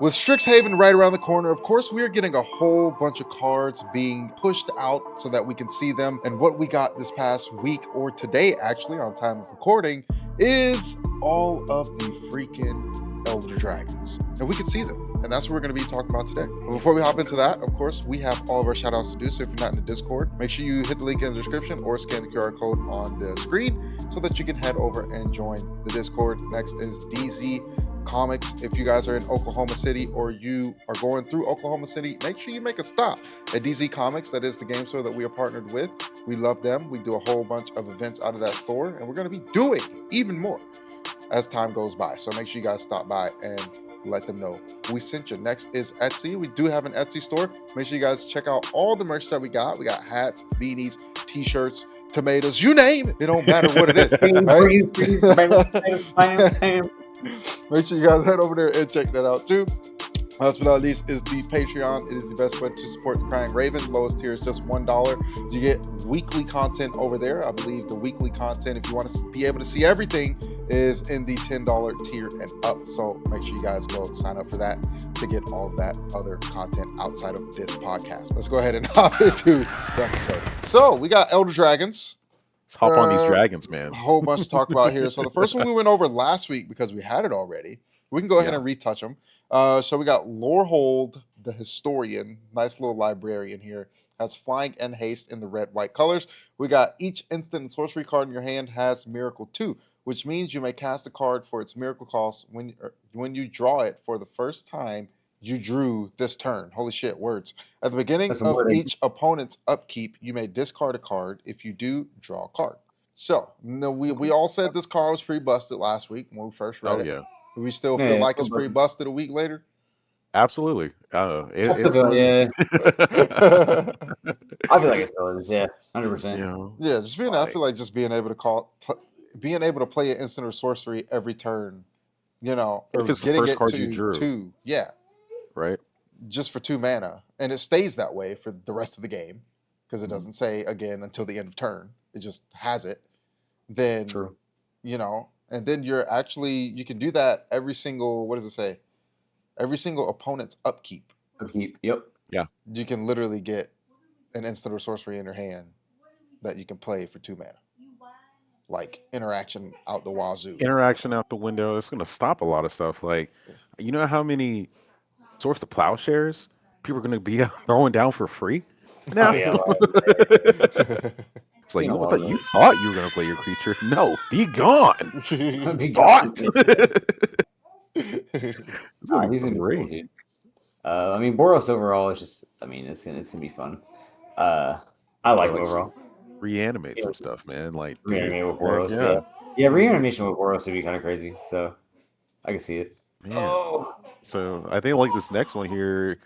With Strixhaven right around the corner, of course, we are getting a whole bunch of cards being pushed out so that we can see them. And what we got this past week, or today actually, on time of recording, is all of the freaking Elder Dragons. And we can see them. And that's what we're going to be talking about today. But before we hop into that, of course, we have all of our shout outs to do. So if you're not in the Discord, make sure you hit the link in the description or scan the QR code on the screen so that you can head over and join the Discord. Next is DZ Comics. If you guys are in Oklahoma City or you are going through Oklahoma City, make sure you make a stop at DZ Comics. That is the game store that we are partnered with. We love them. We do a whole bunch of events out of that store, and we're going to be doing even more as time goes by. So make sure you guys stop by and let them know we sent you. Next is Etsy. We do have an Etsy store. Make sure you guys check out all the merch that we got. We got hats, beanies, t-shirts, tomatoes, you name it. It don't matter what it is. Right? Make sure you guys head over there and check that out too. Last but not least is the Patreon. It is the best way to support the Crying Raven. Lowest tier is just $1. You get weekly content over there. I believe the weekly content, if you want to be able to see everything, is in the $10 tier and up. So make sure you guys go sign up for that to get all of that other content outside of this podcast. Let's go ahead and hop into the episode. So we got Elder Dragons. Let's hop on these dragons, man. A whole bunch to talk about here. So the first one we went over last week because we had it already. We can go ahead and retouch them. So we got Lorehold, the Historian, nice little librarian here, has flying and haste in the red-white colors. We got each instant and sorcery card in your hand has Miracle 2, which means you may cast a card for its miracle cost when you draw it for the first time you drew this turn. Holy shit, words. At the beginning of each opponent's upkeep, you may discard a card. If you do, draw a card. So, we all said this card was pretty busted last week when we first read it. Yeah. Do we still feel like it's pretty busted a week later? Absolutely. Yeah. I feel like it still is. Yeah, 100%. Yeah, just being. I feel like just being able to play an instant or sorcery every turn. Or if it's getting the first it card to you drew. 2. Yeah. Right. Just for 2 mana, and it stays that way for the rest of the game because it doesn't say again until the end of turn. It just has it. Then, True. And then you can do that every single. What does it say? Every single opponent's upkeep. Yep. Yeah. You can literally get an instant or sorcery in your hand that you can play for 2 mana. Like interaction out the wazoo. Interaction out the window. It's going to stop a lot of stuff. Like, you know how many Swords of Plowshares people are going to be throwing down for free now? It's like, you thought you were going to play your creature. No, be gone. Be gone. He's great. Dude. Boros overall is just. It's gonna be fun. I like him overall. Reanimate some stuff, man. Like reanimate with Boros. Yeah, reanimation with Boros would be kind of crazy. So I can see it. Man. So I think like this next one here.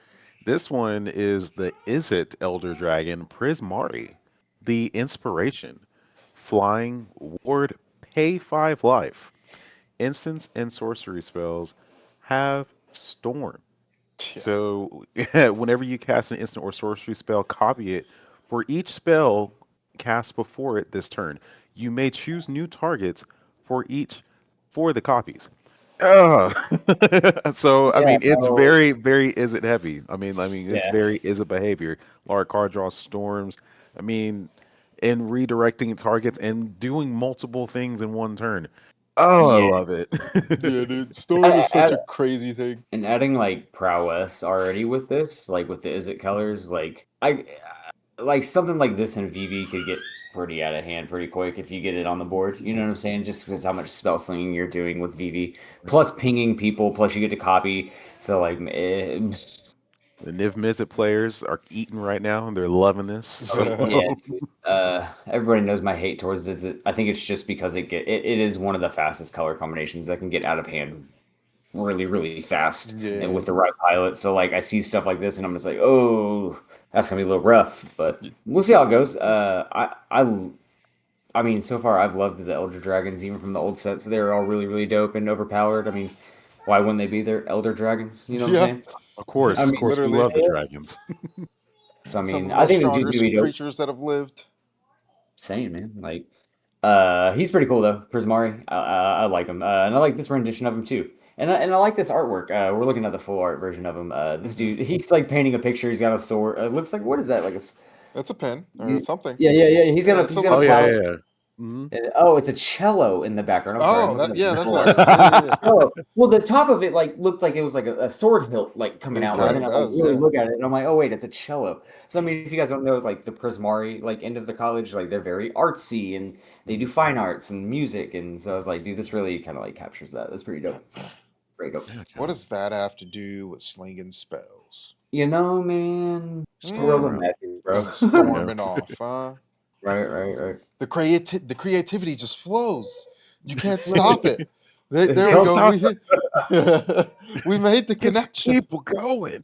This one is the Izzet Elder Dragon Prismari, the Inspiration, flying ward, pay 5 life. Instants and sorcery spells have Storm. Yeah. So whenever you cast an instant or sorcery spell, copy it. For each spell cast before it this turn, you may choose new targets for the copies. So it's very, very Izzet heavy. It's very Izzet behavior. Large card draws storms. And redirecting targets and doing multiple things in one turn. Oh, I love it. Yeah, dude. Storm is such a crazy thing. And adding like prowess already with this, like with the Izzet colors, something like this in VV could get pretty out of hand pretty quick if you get it on the board. You know what I'm saying? Just because how much spell slinging you're doing with VV, plus pinging people, plus you get to copy. So the Niv Mizzet players are eating right now, and they're loving this. So. Everybody knows my hate towards it. I think it's just because it is one of the fastest color combinations that can get out of hand really, really fast, and with the right pilot. So I see stuff like this, and I'm just like, oh, that's gonna be a little rough. But we'll see how it goes. So far I've loved the Elder Dragons, even from the old sets. They're all really, really dope and overpowered. Why wouldn't they be there? Elder Dragons, you know what I'm saying? Of course, we love the dragons. So, I think the creatures that have lived. Same, man. He's pretty cool though, Prismari. I like him, and I like this rendition of him too. And I like this artwork. We're looking at the full art version of him. This Mm-hmm. dude, he's like painting a picture. He's got a sword. It looks like, what is that? Like It's a pen or something. yeah. Yeah, it's a He's got a Oh yeah, plow. yeah, yeah. Mm-hmm. Oh, it's a cello in the background. I'm sorry, I'm Oh, looking at yeah, the that's full what art. it is. Yeah. Oh, well, the top of it like looked like it was like a sword hilt like coming It out, but kind then of I like does. really Yeah. look at it and I'm like, oh wait, it's a cello. So I mean, if you guys don't know, like the Prismari like end of the college, like they're very artsy and they do fine arts and music, and so I was like, dude, this really kind of like captures that. That's pretty dope. Pretty dope. Yeah, What John. does that have to do with slinging spells You know, man, Just it's a throwing world of around. magic, bro. and Yeah. storming off, huh? Right. The creativity just flows. You can't Flow. stop it. There we Can't go. stop. We made the Gets connection. people going.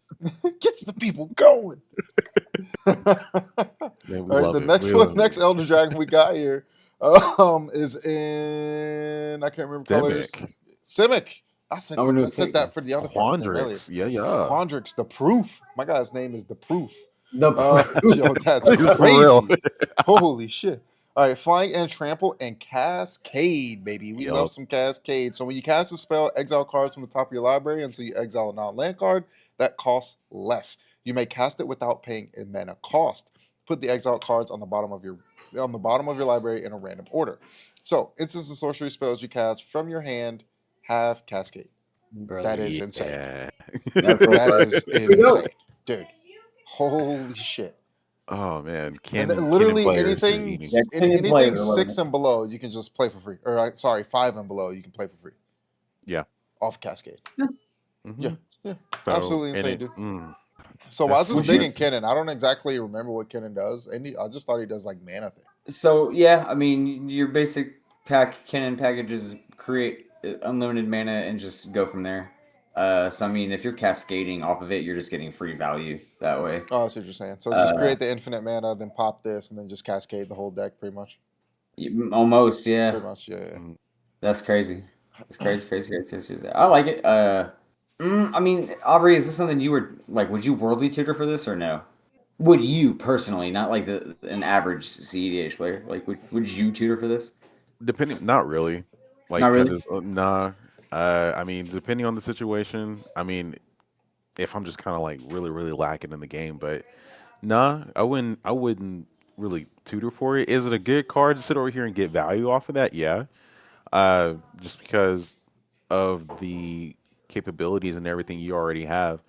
Gets the people going. All Man, we right, love the it. next We one, love next it. Elder Dragon we got here, is in I can't remember colors. Simic. Oh, Simic. we're I doing said Simic now. that for the other fucking thing earlier. Quandrix. Yeah. Quandrix, the proof. My guy's name is the proof. The proof. Yo, that's For real. crazy. Holy shit. All right, flying and trample and cascade, baby. We love Yup. some cascade. So when you cast a spell, exile cards from the top of your library until you exile a non-land card. That costs less. You may cast it without paying a mana cost. Put the exile cards on the bottom of your library in a random order. So instants and sorcery spells you cast from your hand have cascade. Brother. That is insane. Yeah. That's real That fun. is Here we go. insane, dude. Holy shit. Oh man, And Canon literally players are anything eating. Yeah, Canon anything players are loving 6 it. and below you can just play for free. Or sorry, 5 and below you can play for free Yeah. off Cascade. Mhm. Yeah. So, Absolutely and insane, it, dude. So why that's is this Would big you? in Kennen? I don't exactly remember what Kennen does. I just thought he does like mana thing. So yeah, I mean, your basic canon packages create unlimited mana and just go from there. So I mean, if you're cascading off of it, you're just getting free value that way. Oh, I see what you're saying. So just Uh, create the infinite mana, then pop this, and then just cascade the whole deck pretty much. Almost, yeah. Pretty much, yeah. mm, That's crazy. It's crazy. I like it. I mean, Aubrey, is this something you were like? Would you worldly tutor for this or no? Would you personally, not like an average cEDH player, like would you tutor for this? depending, not really, like Not really. because nah. I mean, depending on the situation. I mean, if I'm just kind of like really lacking in the game, but nah, I wouldn't really tutor for it. Is it a good card to sit over here and get value off of that? Yeah. Just because of the capabilities and everything you already have.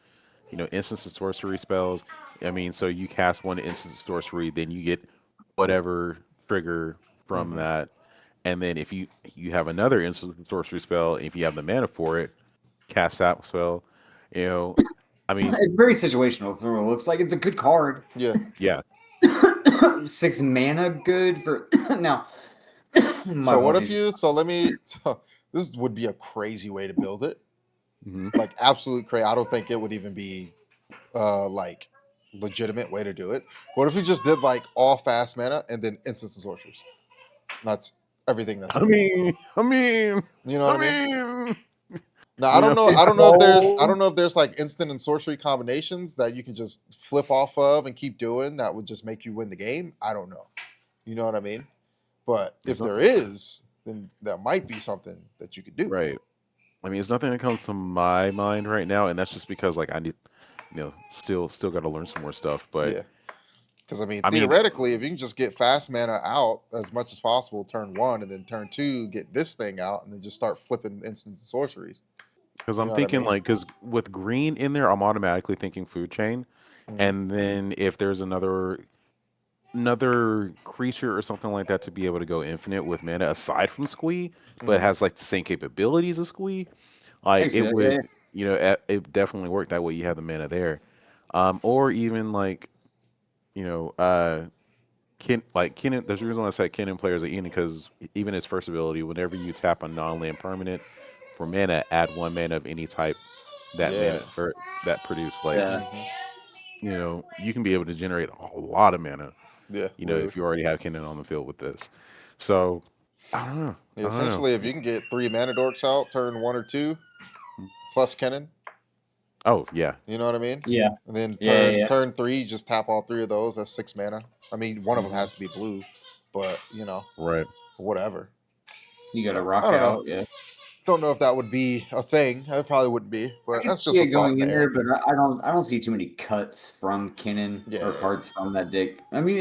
You know, instance and sorcery spells. I mean, so you cast one instance sorcery, then you get whatever trigger from Mm-hmm. that, and then if you have another instance sorcery spell, if you have the mana for it, cast that spell. You know, I mean, It's very situational from what it looks like. It's a good card. Yeah. yeah. 6 mana good for now. My So what if apologies. so this would be a crazy way to build it. Hmm. Like absolute crazy. I don't think it would even be like legitimate way to do it. What if we just did like all fast mana and then instants and sorceries? That's everything that's I in it. mean, I mean, You know what I mean? mean, Now you know, I don't know if So there's like instant and sorcery combinations that you can just flip off of and keep doing that would just make you win the game. I don't know. You know what I mean? But if there's there nothing, is, then that might be something that you could do. right? I mean, it's nothing that comes to my mind right now, and that's just because like I need, still got to learn some more stuff. But Yeah. Because I mean, I mean, theoretically, if you can just get fast mana out as much as possible, turn 1, and then turn 2, get this thing out, and then just start flipping instant sorceries. because You I'm know what I thinking mean? like, because with green in there, I'm automatically thinking food chain, Mhm. and then if there's another creature or something like that to be able to go infinite with mana aside from Squee, but Mhm. has like the same capabilities as Squee, I like can see it that. Yeah, would, it definitely work that way. You have the mana there, or even like you know, Kennen. There's a reason why I said Kennen players are eating because even his first ability, whenever you tap a non-land permanent for mana, add 1 mana of any type that Yeah. mana or that produce. Like yeah. Mhm. you can be able to generate a lot of mana. Yeah, If literally. you already have Kennen on the field with this. So I don't know. Yeah, I don't know. essentially, if you can get 3 mana dorks out, turn 1 or 2, plus Kennen, Oh yeah. you know what I mean? Yeah. And then Yeah. turn 3, just tap all 3 of those. That's 6 mana. I mean, one of them Mhm. has to be blue, but Right. whatever. You got to So I rock don't know. out. Yeah. Don't know if that would be a thing. It probably wouldn't be, I but can that's see just a it thought in going the in there, air. but I don't see too many cuts from Kinnan Yeah, or cards from that deck. I mean,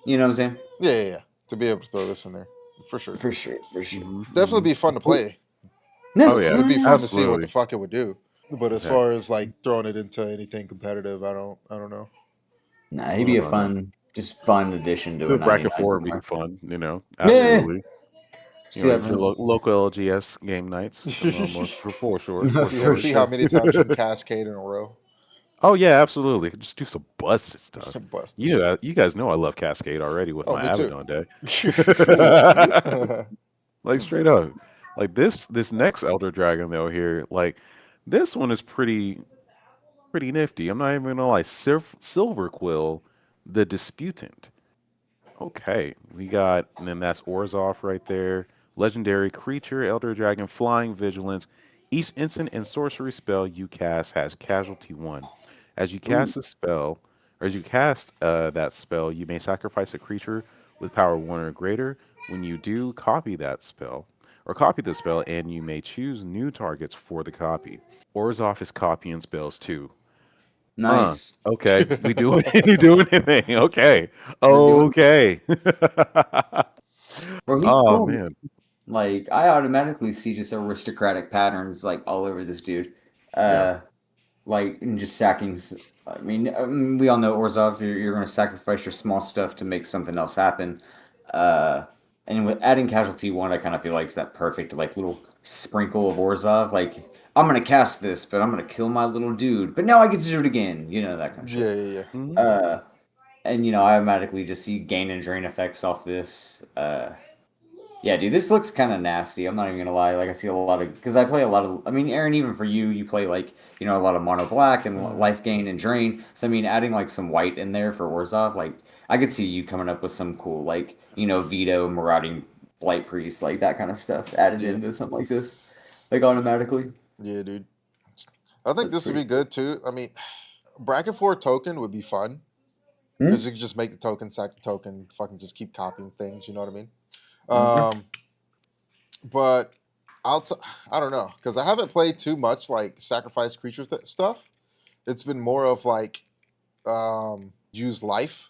you know what I'm saying? yeah. To be able to throw this in there, for sure. For sure, for sure. Definitely be fun to play. Oh yeah, It'd be fun to see what the absolutely. fuck it would do. But as Exactly. far as like throwing it into anything competitive, I don't know. Nah, I he'd don't be know a about that. just fun addition to a So bracket 99 four would be somewhere. fun, Yeah, absolutely. see Like your that local LGS game nights, for sure, for see for sure. see how sure. many times you can cascade in a row. Oh yeah, absolutely. Just do some busted stuff. Bust the shit. You guys know I love Cascade already with Oh, my me too. Abaddon deck. Ooh, ooh. Like straight up. Like this next Elder Dragon though here, like this one is pretty nifty. I'm not even gonna lie. Silver Quill, the Disputant. Okay, we got, and then that's Orzhov right there. Legendary creature, Elder Dragon, Flying Vigilance. Each instant and sorcery spell you cast has casualty one. As you Ooh, cast a spell, or as you cast that spell, you may sacrifice a creature with power one or greater. When you do, copy the spell, and you may choose new targets for the copy. Orzhov is copying spells too. nice. Okay. We doing you doing anything? Okay. We're doing, Okay. bro. He's Oh cool. man. Like I automatically see just aristocratic patterns like all over this dude. Yeah. Uh, like and just sacking. We all know Orzhov. You're going to sacrifice your small stuff to make something else happen. Uh, and with adding casualty one, I kind of feel like it's that perfect like little sprinkle of Orzhov. Like I'm going to cast this, but I'm going to kill my little dude. But now I get to do it again. You know that kind of shit. Yeah. Mhm. Uh, and I automatically just see gain and drain effects off this. Yeah, dude, this looks kind of nasty. I'm not even gonna lie. Like, I see a lot of because I play a lot of. I mean, Aaron, even for you, you play like a lot of mono black and Mhm. life gain and drain. So I mean, adding like some white in there for Orzhov, like I could see you coming up with some cool like veto marauding blight priest like that kind of stuff added Yeah. into something like this, like automatically. Yeah, dude. I think That's this would pretty be good too. I mean, bracket 4 token would be fun cool. because you can just make the token, sack the token, fucking just keep copying things. You know what I mean? Hmm? But outside, I don't know because I haven't played too much like sacrifice creatures stuff. It's been more of like use life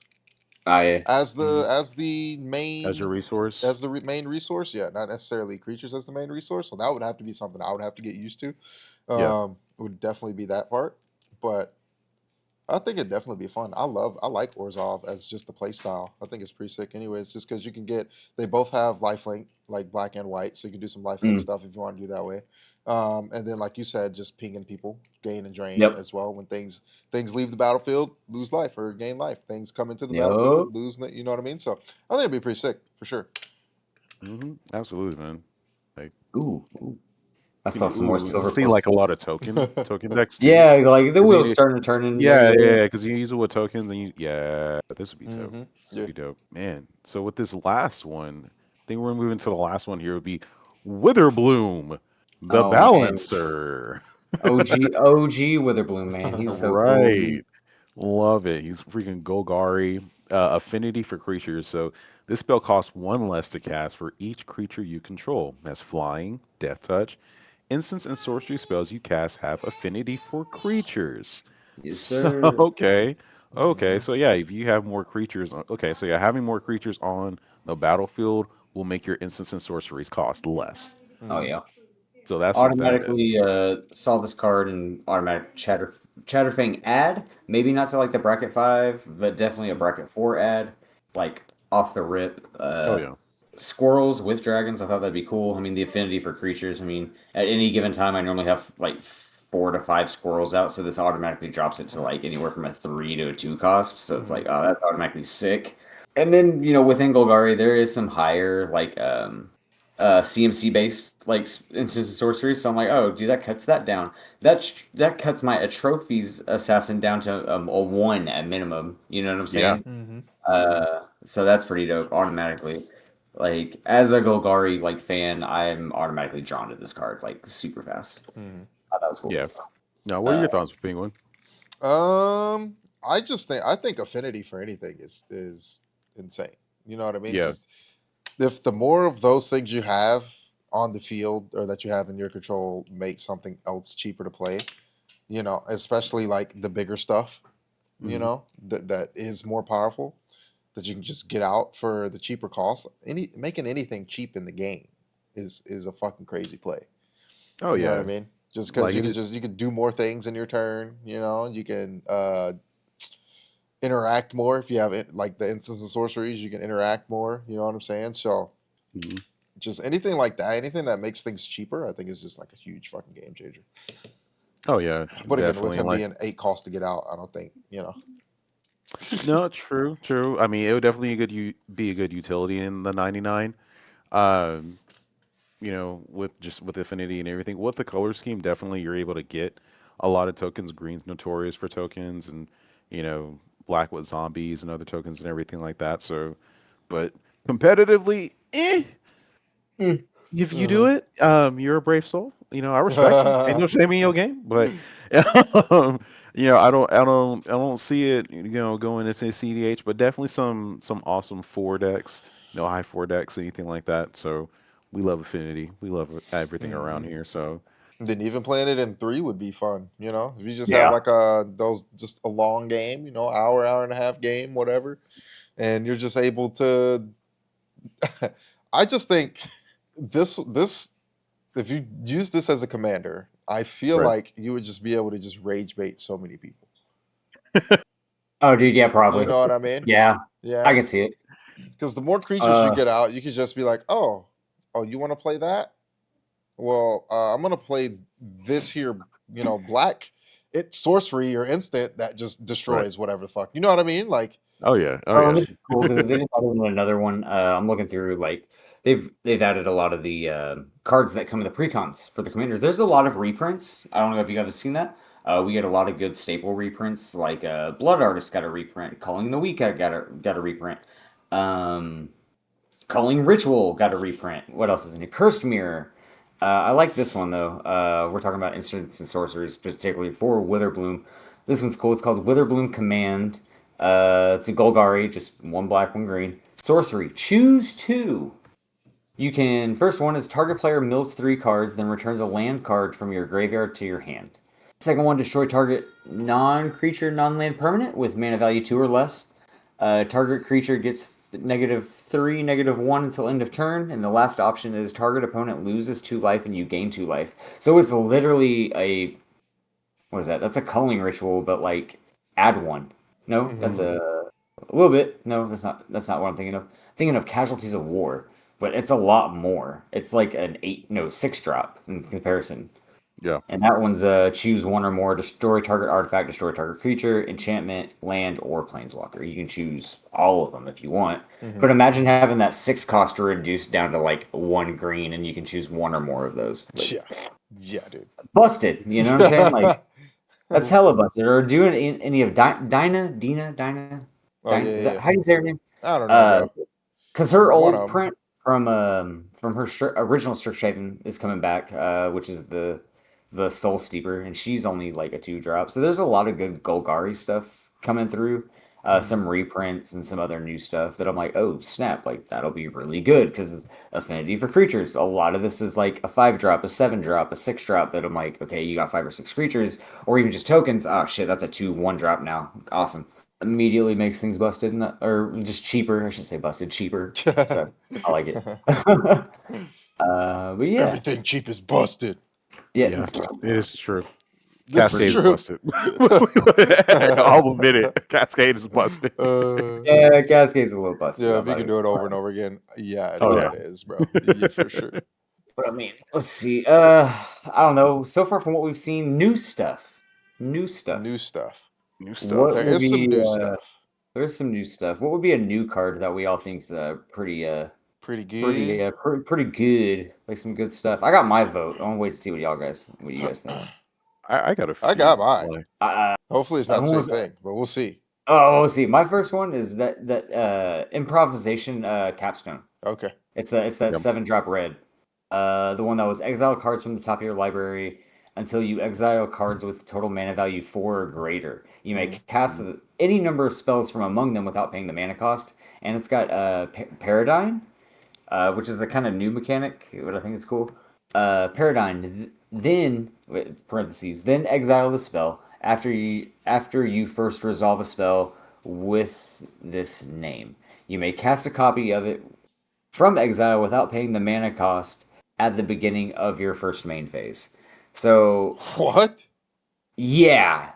I Mhm. as the As your main resource. main resource. Yeah, not necessarily creatures as the main resource. So that would have to be something I would have to get used to. Yeah. Would definitely be that part. But I think it'd definitely be fun. I like Orzhov as just the play style. I think it's pretty sick anyways, just because you can get they both have lifelink, like black and white, so you can do some lifelink mm, stuff if you want to do that way. And then like you said, just pinging people, gain and drain yep as well. When things leave the battlefield, lose life or gain life. Things come into the battlefield, yep. you know what I mean? So I think it'd be pretty sick for sure. Absolutely, man. Like Ooh. I give saw me some more ooh. I silver see plus. like a lot of token decks too. Yeah, like the Cause wheel's you starting to turn in. yeah, Yeah. yeah, because you use it with tokens and yeah, this would be dope. hmm This would Yeah. be dope. Man. So with this last one, I think we're moving to the last one here would be Witherbloom, the Oh man, balancer. OG Witherbloom, man, he's so cool, dude. Right. Love it. He's freaking Golgari. Affinity for creatures. So this spell costs one less to cast for each creature you control. That's flying, death touch. Instants and sorcery spells you cast have affinity for creatures. Yes, So sir. okay. Okay. hmm So yeah, if you have more creatures okay, so yeah, having more creatures on the battlefield will make your instants and sorceries cost less. Oh hmm yeah. So that's what that is. Automatically saw this card and automatic Chatterfang ad. Maybe not to like the bracket 5, but definitely a bracket 4 ad. Like off the rip. Oh yeah. Squirrels with dragons. I thought that'd be cool. I mean, the affinity for creatures. I mean, at any given time, I normally have like 4 to 5 squirrels out, so this automatically drops it to like anywhere from a 3 to a 2 cost. So it's hmm like, oh, that's automatically sick. And then within Golgari, there is some higher like CMC based like instances of sorcery. So I'm like, oh, dude, that cuts that down. That cuts my Atrophies assassin down to a 1 at minimum. You know what I'm Yeah. saying? hmm So that's pretty dope automatically. Like as a Golgari like fan, I'm automatically drawn to this card like super fast. hmm Oh, that was cool. Yeah. Now, what are Uh, your thoughts, Penguin? I think affinity for anything is insane. You know what I mean? Yeah. Just if the more of those things you have on the field or that you have in your control make something else cheaper to play. Especially like the bigger stuff. Mhm. That is more powerful that you can just get out for the cheaper cost. Making anything cheap in the game is a fucking crazy play. Oh You know what I yeah, mean? Just because like it. you could do more things in your turn. You can interact more if you have like the instants and sorceries. You can interact more. You know what I'm saying? So Mhm. just anything like that, anything that makes things cheaper, I think is just like a huge fucking game changer. Oh yeah, But again, with definitely. him Like being 8 cost to get out, I don't think no, true, true. I mean, it would definitely be a good utility in the 99. Um, with affinity and everything. With the color scheme, definitely you're able to get a lot of tokens. Green's notorious for tokens, and you know, black with zombies and other tokens and everything like that. So, but competitively, if you do Mm-hmm. it, you're a brave soul. I respect you. Ain't no shame in your game, but um, I don't see it. Going into cEDH, but definitely some awesome four decks. High four decks, anything like that. So we love affinity. We love everything around hmm here. So Then even playing it in 3 would be fun. If you just have Yeah. like those just a long game, hour and a half game, whatever, and you're just able to. I just think this if you use this as a commander, I feel right. like you would just be able to just rage bait so many people. Oh, dude, yeah, You probably. know what I mean? Yeah, I Yeah, can see it. because the more creatures you Uh, get out, you could just be like, oh, you want to play that? Well, I'm gonna play this here, black. It's sorcery or instant that just Right. destroys whatever the fuck. You know what I mean? Like, Oh yeah. Oh oh, yeah. this is cool because they just added another one. I'm looking through like they've added a lot of the cards that come in the precons for the commanders. There's a lot of reprints. I don't know if you guys have seen that. We get a lot of good staple reprints like Blood Artist got a reprint, Calling the Weak got a reprint. Um, Culling Ritual got a reprint. What else is in here? Cursed Mirror. I like this one though. We're talking about instants and sorceries, particularly for Witherbloom. This one's cool. It's called Witherbloom Command. It's a Golgari, just one black, one green. Sorcery. Choose two. You can. First one is target player mills 3 cards, then returns a land card from your graveyard to your hand. Second one, destroy target non-creature, non-land permanent with mana value 2 or less. Target creature gets -3, -1 until end of turn, and the last option is target opponent loses 2 life and you gain 2 life. So it's literally a what is that? That's a culling ritual, but like add one. No, that's mhm. a little bit. No, that's not what I'm thinking of. I'm thinking of Casualties of War, but it's a lot more. It's like an 8, no, 6 drop in comparison. Yeah. And that one's choose one or more, destroy target artifact, destroy target creature, enchantment, land, or planeswalker. You can choose all of them if you want. Mhm. But imagine having that 6 cost reduced down to like 1 green, and you can choose one or more of those. Like Yeah, yeah, dude. busted, you know what I'm saying? Like that's hella busted. Or doing any of Oh yeah, Is yeah, that yeah. how do you say her name? I don't know, Uh, bro. because her One old of them. print from her original Strixhaven is coming back, which is the Soul Steeper, and she's only like a 2 drop. So there's a lot of good Golgari stuff coming through. Mhm. Some reprints and some other new stuff that I'm like, oh snap, like that'll be really good because affinity for creatures. A lot of this is like a 5 drop, a 7 drop, a 6 drop that I'm like, okay, you got 5 or 6 creatures, or even just tokens. Oh shit, that's a 2/1 drop now. Awesome. Immediately makes things busted, or just cheaper. I shouldn't say busted, cheaper. So I like it. But yeah, Everything cheap is busted. yeah, Yeah. It is true. This for is Cascade is sure. true. busted. I'll admit it. Cascade is busted. uh, Yeah, Cascade's a little busted. yeah, I'm if you not can even do it over gonna and lie. over again, yeah, Oh it yeah. is, bro. Yeah, for sure. But I mean, let's see. I don't know. So far from what we've seen, new stuff. New New stuff. stuff. New What stuff. There would is some be? new stuff. There's some new stuff. What would be a new card that we all think's pretty Pretty good. pretty good? Like some good stuff. I got my vote. I want to wait to see what you guys think. I got a I got few. mine. Like Hopefully, it's not the Who same was thing, but we'll see. Oh, let's see. My first one is that improvisation capstone. Okay. It's that okay. 7 drop red. The one that was exile cards from the top of your library until you exile cards with total mana value 4 or greater. You may hmm cast Mm, any number of spells from among them without paying the mana cost, and it's got Paradigm. which is a kind of new mechanic, but I think it's cool. Paradigm, then parentheses, then exile the spell after you first resolve a spell with this name. You may cast a copy of it from exile without paying the mana cost at the beginning of your first main phase. So What? yeah.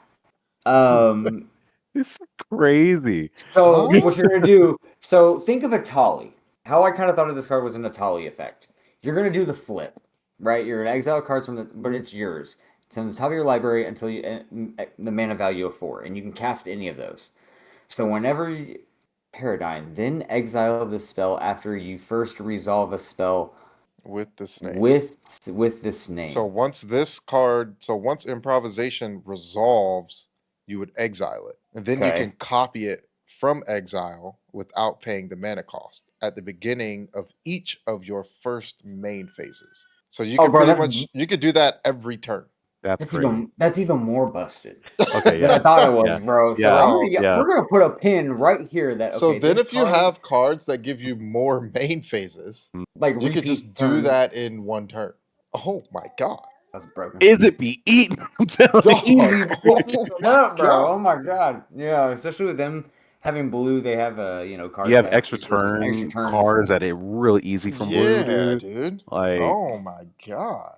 It's crazy. So Huh? what you're gonna do? So think of a Tali. How I kind of thought of this card was an Atali effect. You're gonna do the flip, right? You're gonna exile cards from but it's yours. It's on the top of your library until the mana value of 4, and you can cast any of those. So whenever Paradigm, then exile the spell after you first resolve a spell With this name. with this name. So once improvisation resolves, you would exile it. And then you Okay. can copy it from exile without paying the mana cost at the beginning of each of your first main phases. So you can you could do that every turn. That's crazy. That's even more busted Okay, than I yeah. thought it was, Yeah. bro. So Yeah. we're gonna put a pin right here that So then this if you card, have cards that give you more main phases, like you could just do that in one turn. Oh my god. That's broken. Is it be eaten? I'm telling Dog. you. Easy Oh my bro. god. Oh my god. Yeah, especially with them having blue, they have cards. You have that extra resources, extra turn turns. cards that are really easy from blue, Yeah, dude. dude. Like, Oh my god.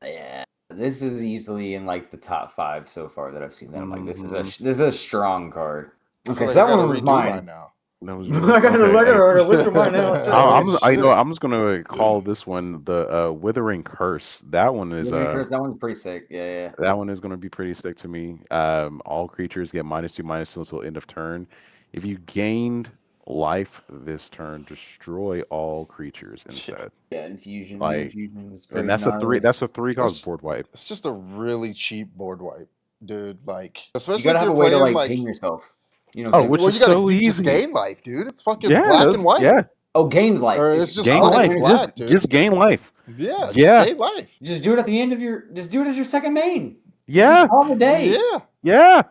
Yeah, this is easily in like the top 5 so far that I've seen. That I'm like, this mhm. is a strong card. I Okay, feel so like that I one gotta was redo mine. now. That was I gotta look at mine now. Oh, I'm just gonna call this one the Withering Curse. That one is That one's pretty sick. Yeah. that one is gonna be pretty sick to me. All creatures get -2/-2 until end of turn. If you gained life this turn, destroy all creatures instead. Yeah, infusion. The Like, infusion is and pretty that's gnarly. a 3 cost It's, board wipe. it's just a really cheap board wipe, dude. Like, You especially gotta if have you're a way to playing like like, ping yourself. You know what Oh, I'm saying? which well, is so you just easy. gain life, dude. It's fucking Yeah, black and white. yeah. Oh, gained life. Or it's just Gain black, life. it's black, dude. Just gain life. Yeah, just Yeah. gain life. Just do it at the end of just do it as your second main. Yeah. Just call it a day. Yeah.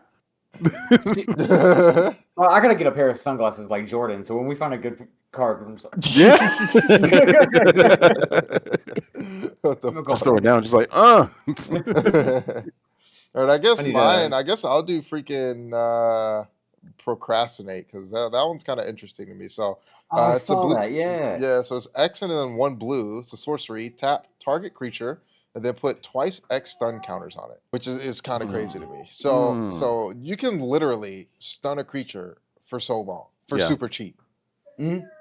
Well, I gotta get a pair of sunglasses like Jordan. So when we find a good card, I'm just like, Yeah. What the Just throw it down, just like, uh. All right, I guess I need mine. I guess I'll do freaking procrastinate because that one's kind of interesting to me. So I it's a saw blue. that. Yeah. Yeah, so it's X and then 1 blue. It's a sorcery. Tap target creature and then put twice X stun counters on it, which is kind of crazy to me. So you can literally stun a creature for so long for Yeah. super cheap,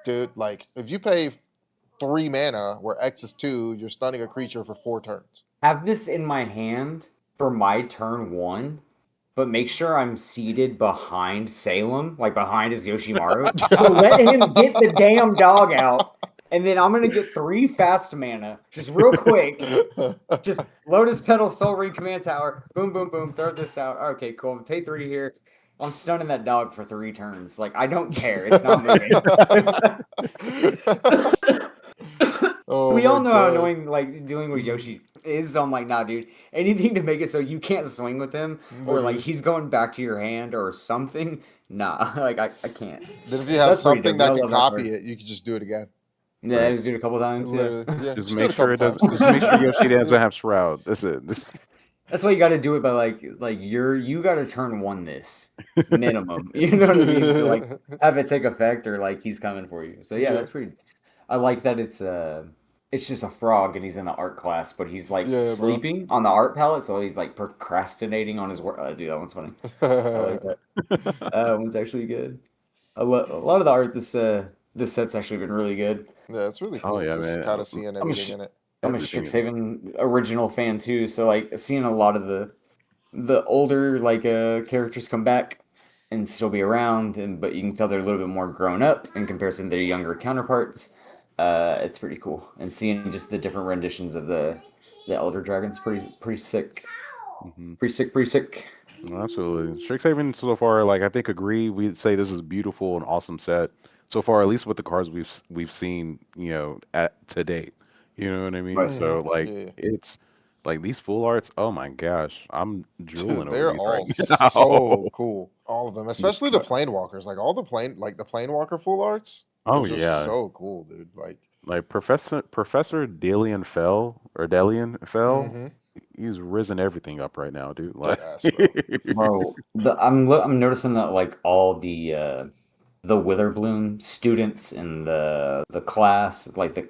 dude. Like if you pay 3 mana where X is 2, you're stunning a creature for 4 turns. Have this in my hand for my turn 1, but make sure I'm seated behind Salem, like behind his Yoshimaru. So let him get the damn dog out, and then I'm gonna get 3 fast mana, just real quick. Just Lotus Petal, Soul Ring, Command Tower, boom, boom, boom, throw this out. Okay, cool. I'm gonna pay 3 here. I'm stunning that dog for 3 turns. Like, I don't care. It's not moving. We all know how annoying like dealing with Yoshi is. So I'm like, nah, dude. Anything to make it so you can't swing with him, or like he's going back to your hand or something. Nah, like I can't. Then if you have something that can copy card. it, you can just do it again. Yeah, just do it a couple times. Literally, yeah. Just do make it a sure couple it does. times. Just make sure Yoshi doesn't have Shroud. That's it. That's why you got to do it by like you got to turn 1 this minimum. You know what I mean? To like have it take effect or like he's coming for you. So yeah, that's pretty. I like that it's just a frog and he's in the art class, but he's like sleeping on the art palette, so he's like procrastinating on his work. Dude, that one's funny. I like that. That one's actually good. A lot of the art this set's actually been really good. Yeah, it's really cool. Oh yeah, just man. kind of seeing everything in it. I'm a Strixhaven original fan too, so like seeing a lot of the older like characters come back and still be around, but you can tell they're a little bit more grown up in comparison to their younger counterparts. It's pretty cool, and seeing just the different renditions of the Elder Dragons, pretty sick. Pretty sick. Absolutely. Strixhaven so far, like I think agree. We'd say this is a beautiful and awesome set so far, at least with the cards we've seen, to date. You know what I mean? Right. So like it's like these full arts. Oh my gosh, I'm drooling. Dude, they're over all these right now. so cool. All of them, especially the planewalkers. Like all the planewalker full arts. Oh They're just yeah. so cool, dude. Like Like Professor Delian Fell, Mm-hmm. he's risen everything up right now, dude. Dead Like, ass, bro. Bro, I'm noticing that like all the Witherbloom students in the class, like the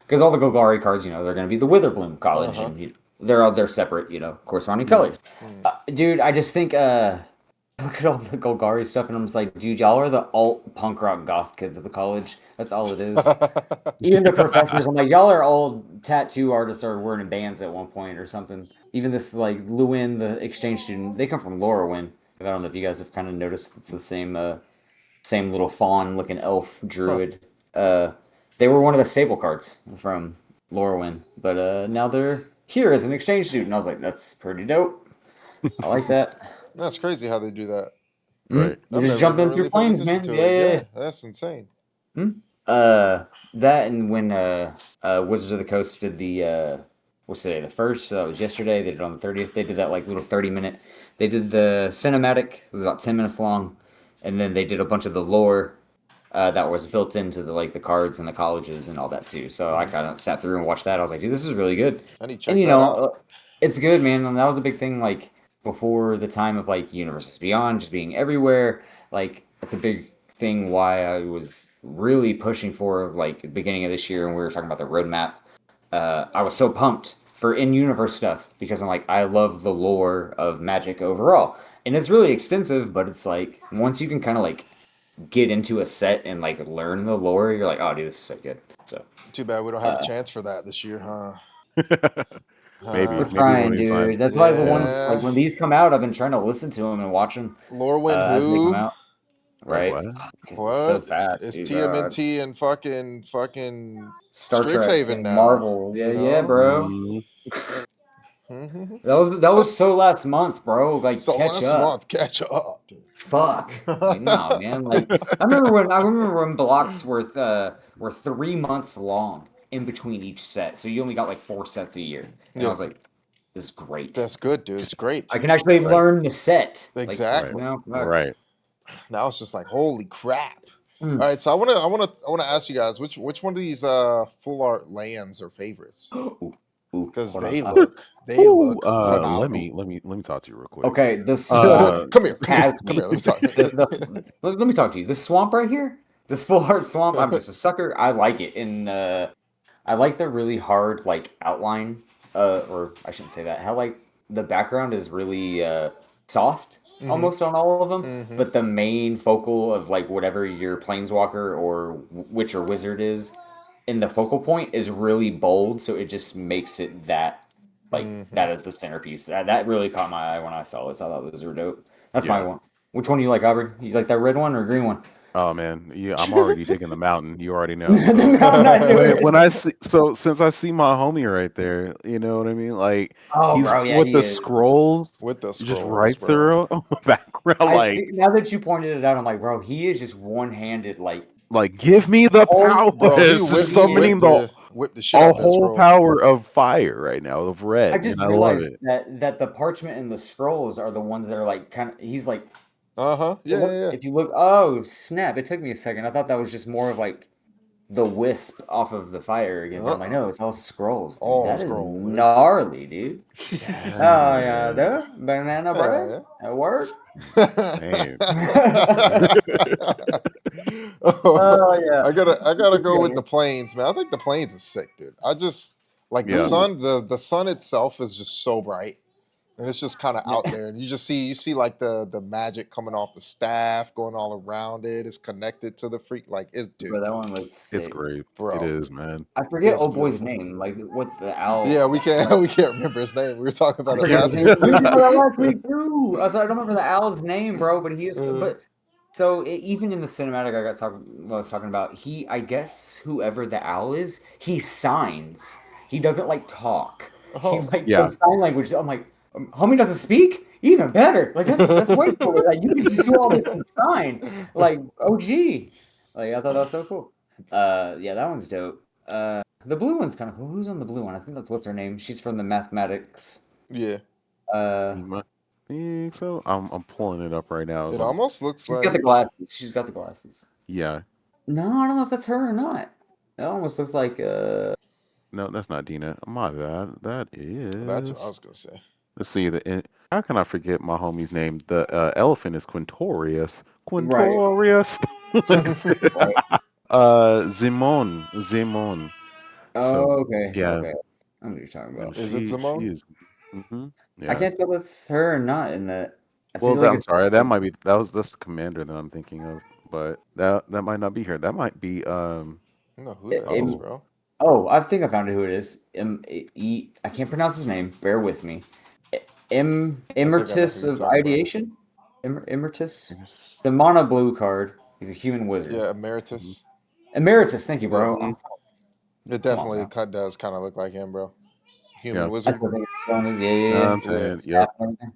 because all the Golgari cards, they're going to be the Witherbloom College, Uh-huh. and they're separate, corresponding yeah, colors. Dude, I just think look at all the Golgari stuff, and I'm just like, dude, y'all are the alt punk rock goth kids of the college. That's all it is. Even the professors, I'm like, y'all are all tattoo artists or were in bands at one point or something. Even this like Lewin, the exchange student, they come from Lorwyn. I don't know if you guys have kind of noticed it's the same little fawn looking elf Huh. druid. Uh, they were one of the stable cards from Lorwyn, but now they're here as an exchange student. I was like, that's pretty dope. I like that. That's crazy how they do that. right. You I've just never jump even in through really paid planes, attention man. to Yeah, it. yeah, Yeah, that's insane. yeah. Uh, that and when Wizards of the Coast did the what's today? The first. So that was yesterday. They did it on the 30th. They did that like little 30-minute. They did the cinematic. It was about 10 minutes long, and then they did a bunch of the lore that was built into the cards and the colleges and all that too. So I kind Mm-hmm. of sat through and watched that. I was like, dude, this is really good. I need to And check that out. it's good, man. And that was a big thing like before the time of like Universes Beyond just being everywhere. Like it's a big thing why I was really pushing for like the beginning of this year when we were talking about the roadmap. I was so pumped for in-universe stuff because I'm like I love the lore of Magic overall. And it's really extensive, but it's like once you can kind of like get into a set and like learn the lore, you're like, oh, dude, this is so good. So Too bad we don't have a chance for that this year, huh? maybe we're Huh? maybe one trying, of these times. dude. That's why the ones like Yeah. when these come out, I've been trying to listen to them and watch them Lorwyn as they come who? out. Wait, Right? what? Because it's so What? fast, It's dude. God. TMNT and fucking Star Trek Strixhaven and now. Marvel. Yeah, You yeah, know? bro. Mm, That was so last month, bro. Like So catch last up. month, catch up, dude. Fuck. Like, nah, man. Like I remember when blocks were 3 months long in between each set. So you only got like 4 sets a year. And I Yeah, was like, this is great. that's good, dude. It's I great. can actually right, learn the set. Like, right, Exactly. fuck. right. Now it's just like, holy crap. Mm. All right, so I wanna ask you guys which one of these full art lands are favorites? Because Hold on. they Ooh, look phenomenal. let me talk to you real quick. Okay, this Uh, Come here, come Casme. here. Let me talk. Let me talk to you. This swamp right here, this full heart swamp. I'm just a sucker. I like it, and I like the really hard like outline. Or I shouldn't say that. How like the background is really soft Hmm. almost on all of them, Hmm. but the main focal of like whatever your planeswalker or witch or wizard is in the focal point is really bold, so it just makes it that like Hmm. that is the centerpiece. That really caught my eye when I saw this. I thought those were dope. That's my yeah. one. Which one do you like, Aubrey? You like that red one or green one? Oh man, yeah, I'm already digging the mountain. You already know. So No, I'm not doing when it. I see, so since I see my homie right there, you know what I mean? Like Oh, he's bro, yeah, with he the is. scrolls With the just scrolls, right bro. through on the background. I see. Now that you pointed it out, I'm like, bro, he is just one-handed. Like give me the Oh, power. Bro, he It's just whipped he gee. summoning whipped the whipped the shit a out that whole scroll. power of fire right now of I red, just and I love realized it. that the parchment and the scrolls are the ones that are like kind of. He's like, Uh-huh. it Yeah, look yeah, yeah. if you look. Oh snap! It took me a second. I thought that was just more of like the wisp off of the fire again. But I'm like, Uh-uh. no, it's all scrolls, dude. All That is scroll, dude. gnarly, dude. Oh yeah, Yeah, dude. Banana bread. Yeah, That work. man. yeah. Oh Oh, yeah. I gotta go with Okay. the planes, man. I think the planes is sick, dude. I just like the Yeah, Ooh. sun. The sun itself is just so bright, and it's just kind of out there, and you see like the magic coming off the staff, going all around it. It's connected to the freak. Like it's dude, Bro, that one looks it's sick. great. It bro. is, man. I forget It's old boy's beautiful. name. Like what the owl. Yeah, we can't Like we can't remember his name. We were talking I about it forget his last name. week We were too. talking about that last week too. I was like, I don't remember the owl's name, bro, but he is. Uh, But so even in the cinematic, I was talking about. I guess whoever the owl is, he signs. He doesn't like talk. He oh, like Yeah, does sign language. I'm like, homie doesn't speak. Even better. Like that's way cooler. Like you can just do all this and sign. Like OG. Like I thought that was so cool. Yeah, that one's dope. The blue one's kind of who's on the blue one? I think that's what's her name. She's from the mathematics. yeah. Uh, you might think so. I'm pulling it up right now. It As I'm, almost looks she's got the like glasses. She's got the glasses. yeah, No, I don't know if that's her or not. It almost looks like No, that's not Dina. My bad. That That's what I is. was gonna say. Let's see. How can I forget my homie's name? The elephant is Quintorius. right. Quintorius. Right. Zimon. Zimon. So Oh, okay. yeah, Okay. I know what you're talking and about. Is it she Simone? is. hmm I Yeah. can't tell if it's her or not in that. I Well, feel like I'm it's sorry. That might be that's the commander that I'm thinking of, but that might not be her. That might be I don't know who that is, M. oh bro. Oh, I think I found who it is. I can't pronounce his name. Bear with me. I think I know who Emeritus you're of talking about. Ideation. Emeritus. yes. The mono blue card. He's a human wizard. Yeah, Mhm. Emeritus. Emeritus. Thank you, Yeah, bro. Mhm. it Come on definitely now. does kind of look like him, bro. Human Yeah. wizard. That's what I think it's showing us. Yeah, yeah, No, yeah. I'm Yeah, saying Staff yep. and everything.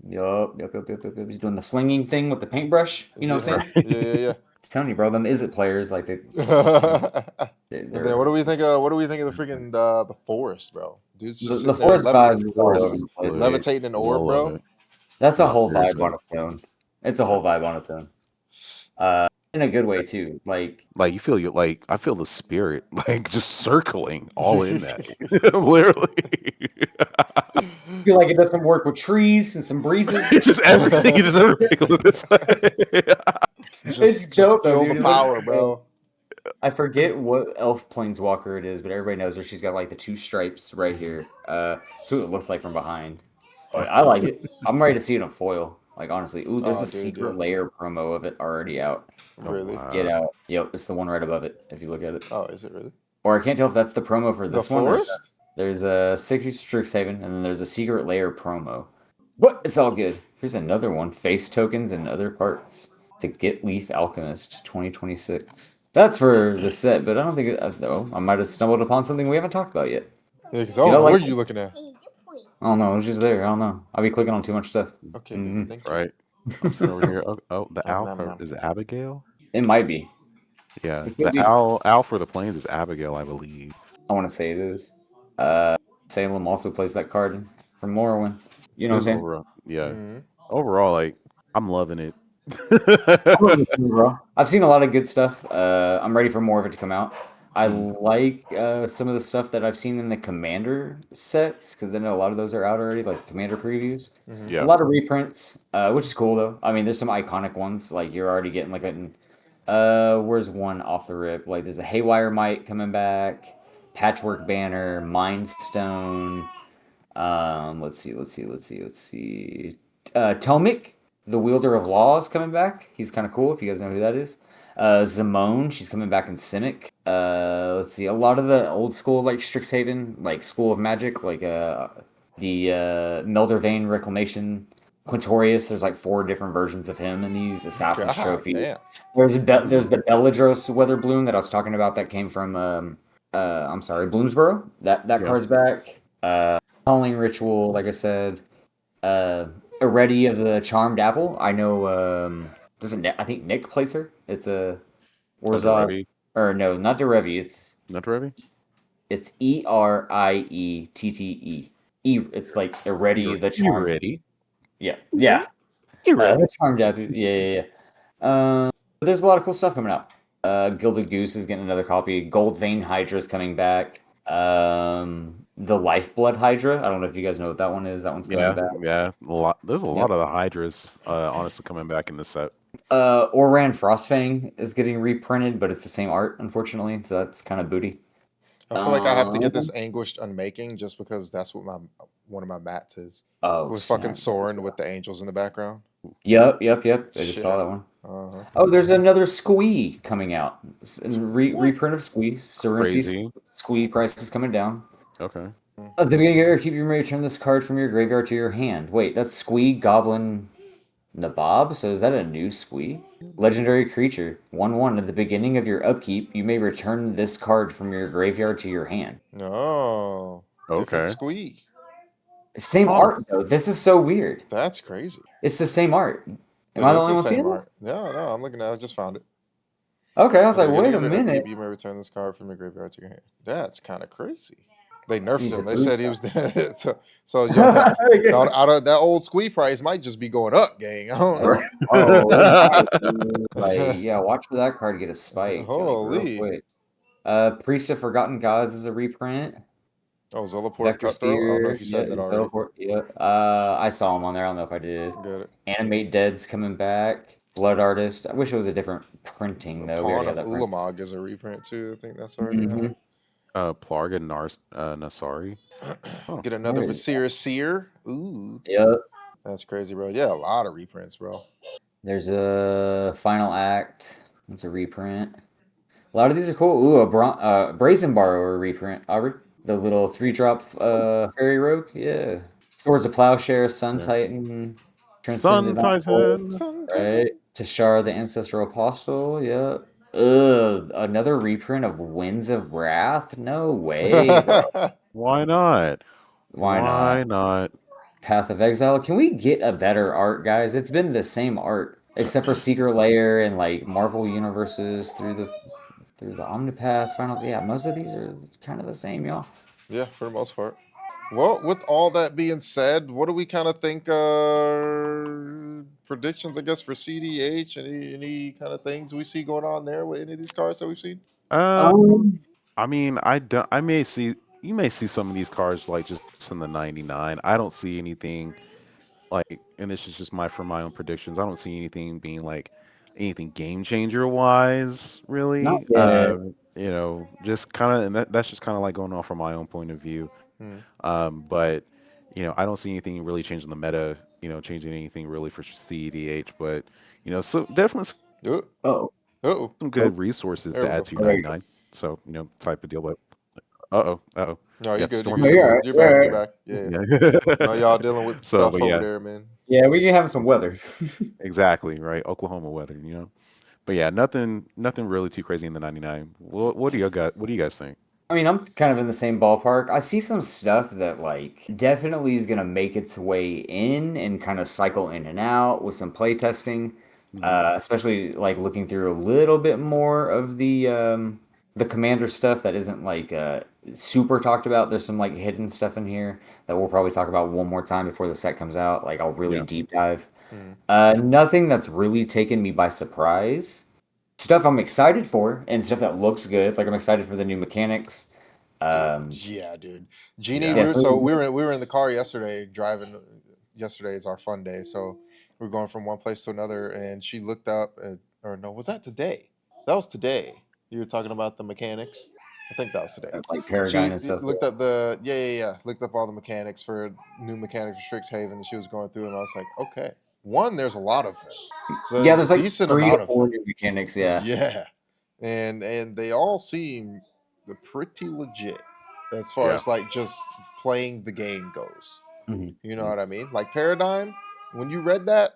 Yup. He's doing the flinging thing with the paintbrush. You know what yeah, I'm saying? Right. yeah. I'm telling you, bro. Them is it players like And then what they're do we think? What do we think of the freaking the forest, bro? Dude's just the sitting there forest vibe is all over Forest the place, looks dude. levitating an I orb, love bro. it. That's a No, whole vibe on seriously. its own. It's a Yeah. whole vibe on its own. In a good way too. Like Like you feel you like I feel the spirit like just circling all in that. Literally. I feel like it does some work with trees and some breezes. It's just everything you just ever pick up this way. It's just dope though, feel the dude. It looks power, cool. bro. I forget what elf planeswalker it is, but everybody knows her. She's got like the two stripes right here. That's what it looks like from behind. But I like it. I'm ready to see it in foil. Like honestly, ooh, there's Oh, a dude, secret yeah, layer promo of it already out. Oh really? Get wow. out. Yep, it's the one right above it. If you look at it, Oh, is it really? or I can't tell if that's the promo for The this one or if forest? that's there's a Strixhaven and then there's a secret layer promo. But it's all good. Here's another one: face tokens and other parts. The Get Leaf Alchemist 2026. That's for the set, but I don't think though. I might have stumbled upon something we haven't talked about yet. Yeah, because I Dude, don't I know like where it. you looking at. I don't know. It was just there. I don't know. I'll be clicking on too much stuff. Okay, baby, hmm thank you. Right. I'm sitting over here. Oh, the Nom owl nom nom. is it Abigail? It might be. Yeah, It could the be. owl for the plains is Abigail, I believe. I want to say it is. Salem also plays that card from Morrowind. You know what I'm This saying? overall, yeah. Mm-hmm. Overall, like I'm loving it. I'm loving it too, bro. I've seen a lot of good stuff. I'm ready for more of it to come out. I Mhm. like some of the stuff that I've seen in the Commander sets because I know a lot of those are out already, like the Commander previews. Mm-hmm. A Yeah. lot of reprints, which is cool though. I mean, there's some iconic ones like you're already getting like a. Where's one off the rip? Like there's a Haywire Might coming back, Patchwork Banner, Mind Stone. Let's see. Tomik, the wielder of law, is coming back. He's kind of cool if you guys know who that is. Zamone, she's coming back in Simic. Let's see, a lot of the old school like Strixhaven, like School of Magic, like the Meldervane Reclamation. Quintorius, there's like 4 different versions of him in these Assassin's God Trophy. damn. There's the Belladros Weather Bloom that I was talking about that came from I'm sorry, Bloomsboro. That Yeah. card's back. Calling Ritual, like I said. Already of the Charmed Apple. I know doesn't I think Nick plays her. It's a Oh, Warzog Derevi. or no, not Derevi. Not Derevi? It's Eriette. It's like already You the you Charmed. ready? Yeah. You ready? The Charmed Apple. Yeah. But there's a lot of cool stuff coming out. Gilded Goose is getting another copy. Gold Vein Hydra is coming back. The Lifeblood Hydra. I don't know if you guys know what that one is. That one's coming Yeah, back. yeah. A lot. There's a Yep. lot of the Hydras, honestly, coming back in this set. Oran Frostfang is getting reprinted, but it's the same art, unfortunately. So that's kind of booty. I feel like I have to get Um, this Anguished Unmaking just because that's what my one of my mats is. oh With fucking snap! Soren with the angels in the background. Yep. I just saw Shit. that one. Uh-huh. Oh, there's another Squee coming out. Reprint of Squee. Serenecy's Crazy. Squee price is coming down. Okay. At the beginning of your keep you may return this card from your graveyard to your hand. Wait, that's Squee Goblin Nabob? So is that a new Squee? Legendary creature. 1/1. At the beginning of your upkeep, you may return this card from your graveyard to your hand. No. Different Okay. squeak. Same Huh. art though. This is so weird. That's crazy. It's the same art. Am It I the is only the one seeing same this? art. No, I'm looking at it. I just found it. Okay, I was At the like, wait beginning a of the upkeep, minute. you may return this card from your graveyard to your hand. That's kind of crazy. They nerfed He's a him. They food said he was dead. so guy. out of that old squee price might just be going up, gang. I don't know. Oh, it might, dude. Like, yeah, watch for that card get a spike, like real Holy. quick. Priest of Forgotten Gods is a reprint. Oh, Zolaport Vector Cutthroat. I don't know if Steer, you said yeah, that already. Teleport, yeah. I saw him on there. I don't know if I did. Got it. Animate Dead's coming back. Blood Artist. I wish it was a different printing The though. We already Pawn have of that print. Ulamog is a reprint too. I think that's already Hmm. out. Plarg and Nasari. Oh, Get another Where is that? Vasir Seer. Ooh, Yep. that's crazy, bro. Yeah, a lot of reprints, bro. There's a Final Act. It's a reprint. A lot of these are cool. Ooh, Brazen Borrower reprint. Aubrey, the little 3-drop fairy rogue. Yeah. Swords of Plowshare, Sun yeah. Titan, Sun Transcendent Envoy, Titan. Sun right? Titan. Tashar, the Ancestral Apostle. Yeah. Ugh, another reprint of Winds of Wrath? No way, bro. Why not? Why Why not? not? Path of Exile. Can we get a better art, guys? It's been the same art, except for Secret Lair and like Marvel universes through the Omnipass final. Yeah, most of these are kind of the same, y'all. Yeah, for the most part. Well, with all that being said, what do we kind of think? Predictions, I guess, for cEDH. Any kind of things we see going on there with any of these cards that we've seen? Um, Um, I mean, I don't. I may see. You may see some of these cards like just in the 99. I don't see anything like, and this is just for my own predictions. I don't see anything being like anything game changer wise, not really. yet. Just kind of, and that's just kind of like going off from my own point of view. Hmm. But I don't see anything really changing the meta. Changing anything really for cEDH. But so definitely Uh Oh, oh. some oh, good resources There to we add go. to your oh, there you go. 99. So type of deal. But uh oh, No, you yeah, good. You storm good. No, You you're damage. all good. right. You're You're back. all You're right. back. Yeah. No, Yeah. y'all dealing with So, stuff but over yeah, there, man. Yeah, we can have some weather. exactly right. Oklahoma weather. But yeah, nothing really too crazy in the 99. What do you got? What do you guys think? I mean, I'm kind of in the same ballpark. I see some stuff that like definitely is gonna make its way in and kind of cycle in and out with some play testing. Mhm. Especially like looking through a little bit more of the commander stuff that isn't like super talked about. There's some like hidden stuff in here that we'll probably talk about one more time before the set comes out. Like I'll really Yeah, deep dive. Hmm. Nothing that's really taken me by surprise. Stuff I'm excited for and stuff that looks good. Like I'm excited for the new mechanics. Dude, Um, yeah, dude. Jeannie, yeah, yeah, we were in the car yesterday driving. Yesterday is our fun day, so we are going from one place to another, and she looked up, or no, was that today? That was today. You were talking about the mechanics. I think that was today. like Paradigm She and stuff. looked up the yeah. Looked up all the mechanics for new mechanics for Strixhaven, and she was going through them. I was like, okay, one, there's a lot of them. It's a Yeah, there's like decent three to amount of four them. new mechanics. Yeah. Yeah, and they all seem pretty legit as far yeah, as like just playing the game goes. Mhm. You know what I mean? Like Paradigm, when you read that,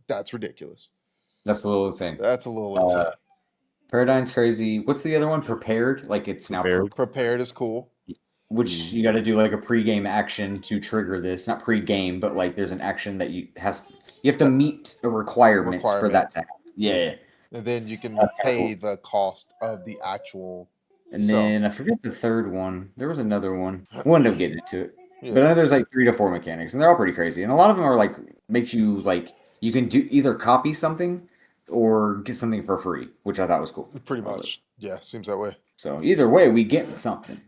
that's ridiculous. That's a little insane. That's a little Uh, insane. Paradigm's crazy. What's the other one? Prepared. Like it's now prepared. Prepared is cool. which Mhm. you got to do like a pre-game action to trigger this. Not pre-game, but like there's an action that you have to That meet a requirement for requirement. that to happen. Yeah, Yeah. yeah. And then you can That's kind of pay cool. the cost of the actual And so then I forget the third one. There was another one. We'll end up getting into it. But I yeah. know there's like three to four mechanics, and they're all pretty crazy. And a lot of them are like makes you like you can do either copy something or get something for free, which I thought was cool. Pretty I was like, much. Yeah, seems that way. so either way, we getting something.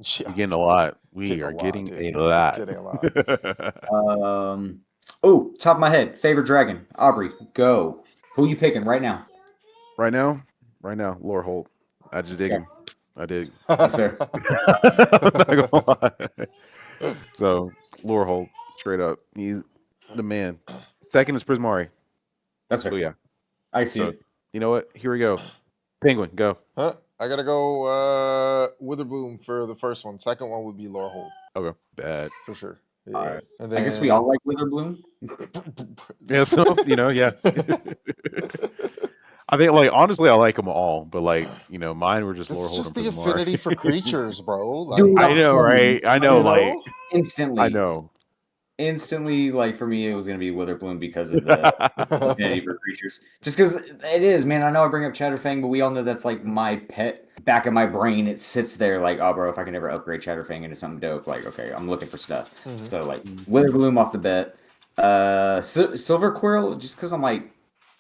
Yeah. We're getting a lot. We Getting a are lot, getting dude. a lot. Getting a lot. Oh, top of my head, favorite dragon, Aubrey, go. Who you picking right now? right now, right now, Lore Holt. I just dig Okay, him. I dig. that's fair. I'm not gonna lie. So Lore Holt, straight up, he's the man. Second is Prismari. That's So fair. yeah. I see So it. you know what? Here we go. Penguin, go. Huh? I gotta go Witherbloom for the first one. Second one would be Laura Holt Okay, bad. for sure. All Yeah. right. And I guess we all then like Witherbloom. Yeah. So yeah. I think like honestly, I like them all, but like mine were just Lore it's Holt and just the Prismari. affinity for creatures, bro. Like, Dude, I I'm know, telling you, right? I know, you like know? I instantly. know. Instantly, like for me, it was gonna be Witherbloom because of the affinity for creatures. Just because it is, man. I know I bring up Chatterfang, but we all know that's like my pet. Back in my brain, it sits there like, oh, bro, if I can ever upgrade Chatterfang into something dope, like, okay, I'm looking for stuff. Mhm. So like Mm. Witherbloom off the bet. Silver Quill, just because I'm like,